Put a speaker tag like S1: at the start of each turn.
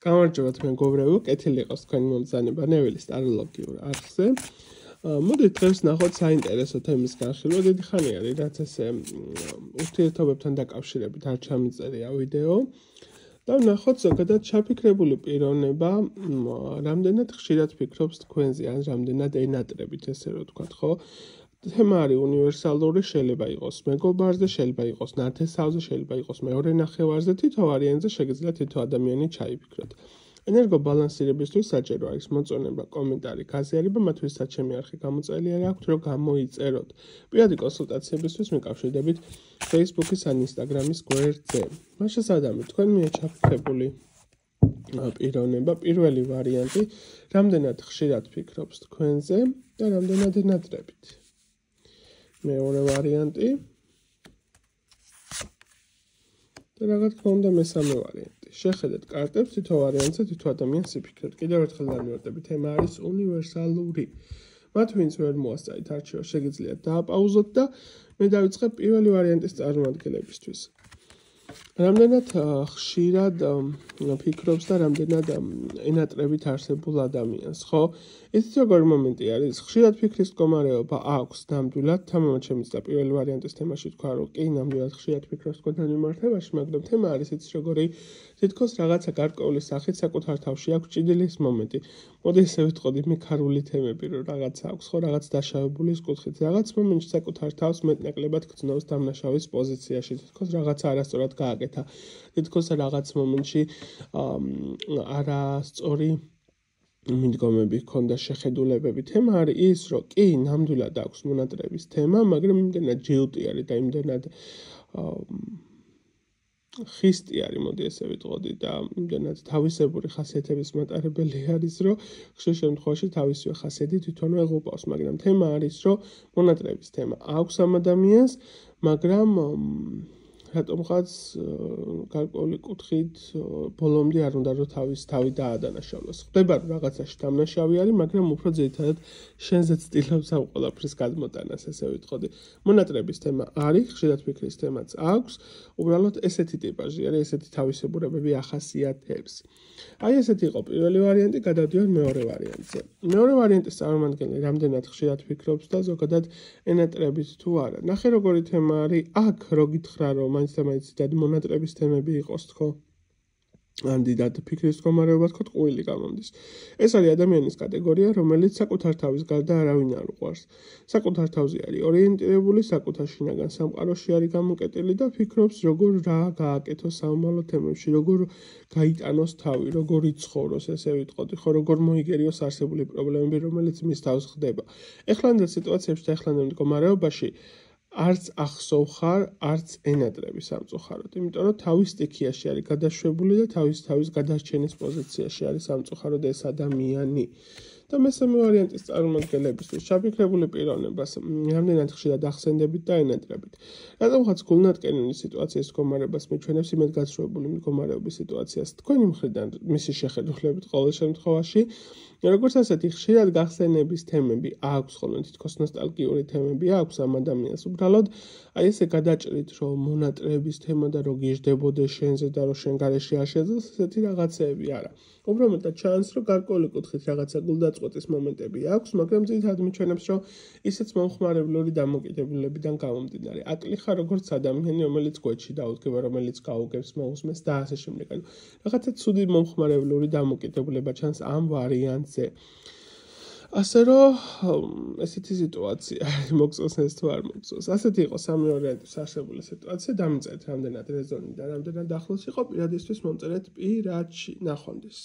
S1: გამარჯობათ მეგობრებო, კეთილი იყოს თქვენი მომბრძანება ნეველის აროლოგიურ არხზე. მოდით დღეს ნახოთ საინტერესო თემის განხილვა. დიდი ხანი არის, რაც ესე ურთიერთობებთან დაკავშირებით არ ჩამიწერია ვიდეო. და ნახოთ ზოგადად ჩაფიქრებული პიროვნება, რამდენად ხშირად ფიქრობს თქვენზე, ან რამდენად ენატრებით, ესე რომ ვთქვათ, ხო? თემა არის უნივერსალური, შეიძლება იყოს მეგობარზე, შეიძლება იყოს ნათესავზე, შეიძლება იყოს მეორე ნახევარზე, თითო ვარიანტზე შეგიძლიათ თითო ადამიანი ჩაიფიქროთ. ენერგობალანსირებისთვის საჭირო არის მოწონება, კომენტარი, გაზიარება, მათთვისაც ჩემი არხი გამოწვეული აქვთ, რომ გამოიწეროთ. პირადი კონსულტაციებისთვის მიკავშირდებით Facebook-ის ან Instagram-ის გვერდზე. მას შესაბამისად, თქვენ მიერ ჩაფიქრებული პიროვნება, პირველი ვარიანტი, რამდენად ხშირად ფიქრობს თქვენზე და რამდენად ენატრებით. მეორე ვარიანტი და რა თქმა უნდა მესამე ვარიანტი. შეხედეთ კარტებს, თითო ვარიანტზე თითო ადამიანს იფიქრეთ. კიდევ ერთხელ განვიხილებ, თემა არის უნივერსალური. მათ ვინც ვერ მოასწარით არჩევა, შეგიძლიათ დააპაუზოთ და მე დავიწყებ პირველი ვარიანტის წარმოადგენლებისთვის. რამდენად ხშირად ფიქრობს და რამდენად ენატრებით არსებულ ადამიანს, ხო? ესეც როგორი მომენტი არის, ხშირად ფიქრის მდგომარეობა აქვს ნამდვილად, თამამად შემიძლია პირველი ვარიანტის თემაში თქვა, რომ კი, ნამდვილად ხშირად ფიქრობს თქვენთან მიმართებაში, მაგრამ თემა არის იცით როგორი, თითქოს რაღაცა გარკვეული სახით საკუთარ თავში აქვს ჭიდილის მომენტი. მოდი ესე ვიტყოდი მიქარული თემები, რომ რაღაცა აქვს, ხო, რაღაც დაშავებულის კუთხით, რაღაც მომენტში საკუთარ თავს მეტნაკლებად გრძნობს დამნაშავის პოზიციაში, თითქოს რაღაცა არასწორად გააკეთა. თითქოს რაღაც მომენტში არასწორი მიდგომები ჰქონდა, შეხედულებები. თემა არის ის, რომ კი, ნამდვილად აქვს მონატრების თემა, მაგრამ იმდენად ჯილტი არის და იმდენად ხისტი არის, მოდი ესე ვიტყოდი და იმდენად თავისებური ხასიათების მატარებელი არის, რომ ხშირ შემთხვევაში თავისივე ხასიათი თვითონვე ეღუპავს, მაგრამ თემა არის, რომ მონატრების თემა აქვს ამ ადამიანს, მაგრამ რატომღაც გარკვეული კუთხით ბოლომდე არ უნდა რომ თავი დაადანაშაულოს. ხდება რომ რაღაცაში დამნაშავი არის, მაგრამ უფრო ძირითადად შენზე ცდილობს ამ ყველაფრის გადმოტანას, ესე ვიტყოდი. მონატრების თემა არის, ხშირად ფიქრის თემაც აქვს, უბრალოდ ესეთი ტიპაჟი არის, ესეთი თავისებურებები ახასიათებს. აი ესეთი იყო პირველი ვარიანტი, გადავდივარ მეორე ვარიანტზე. მეორე ვარიანტის წარმომადგენელი რამდენად ხშირად ფიქრობს და ზოგადად ენატრებით თუ არა. ნახე როგორი თემა არის, აქ რო გითხრა რომ მაინც მონატრების თემები იყოს თქო. ან დიდად ფიქრის მდგომარეობა თქო ტყუილი გამომდის. ეს არის ადამიანის კატეგორია, რომელიც საკუთარ თავის გარდა არავინ არ უყვარს. საკუთარ თავზე არის ორიენტირებული, საკუთარ შინაგან სამყაროში არის გამოკეტილი და ფიქრობს, როგორ რა გააკეთოს საომალო თემებში, როგორ გაიტანოს თავი, როგორ იცხოვროს, ესე ვიტყოდი, ხო, როგორ მოიგერიოს არსებული პრობლემები, რომელიც მის თავს ხდება. ეხლანდელ სიტუაციებში და ეხლანდელ მდგომარეობაში არც ახსოვხარ, არც ენატრები სამწუხაროდ, იმიტომ რომ თავის სტიქიაში არის გადაშვებული და თავის გადარჩენის პოზიციაში არის სამწუხაროდ ეს ადამიანი. და მესამე ვარიანტის წარმომადგენლებისთვის ჩაფიქრებული პიროვნებას რამდენად ხშირად ახსენდებით და ენატრებით. რატომღაც გულნატკენილი სიტუაციის მდგომარეობას მიჩვენებს იმედგაცრუებული მდგომარეობის სიტუაციას თქვენი მხრიდან მისი შეხედულებით ყოველ შემთხვევაში, როგორც ასეთი ხშირად გახსენების თემები აქვს, ხოლმე თითქოს ნოსტალგიური თემები აქვს ამ ადამიანს. უბრალოდ აი ესე გადაჭრით, რომ მონატრების თემა და რომ გიждდებოდეს შენზე და რომ შენ გარეშე არ შეძლოს, ესეთი რაღაცეები არა. უბრალოდ ჩანს, რომ გარკვეული კუთხით რაღაცა გულდაწყვეტის მომენტები აქვს, მაგრამ ძირითადად მიჩვენებს, რომ ისეც მომხმარებლური დამოკიდებულებიდან გამომდინარე. აკლი ხარ როგორც ადამიანი, რომელიც გვერდში დაუდგება, რომელიც გაუგებს, მოусმეს და ასე შემდეგ. ანუ რაღაცა ცუდი მომხმარებლური დამოკიდებულება ჩანს ამ ვარიანტზე. ასე რომ ესეთი სიტუაცია არის, მოგწონს ეს თუ არ მოგწონს. ასეთი იყო სამი ვარიანტის არსებული სიტუაცია, დამიწერეთ რამდენად რეზონი და რამდენად ახლოს იყო პირადისთვის მომწერეთ პირადში. ნახვამდის.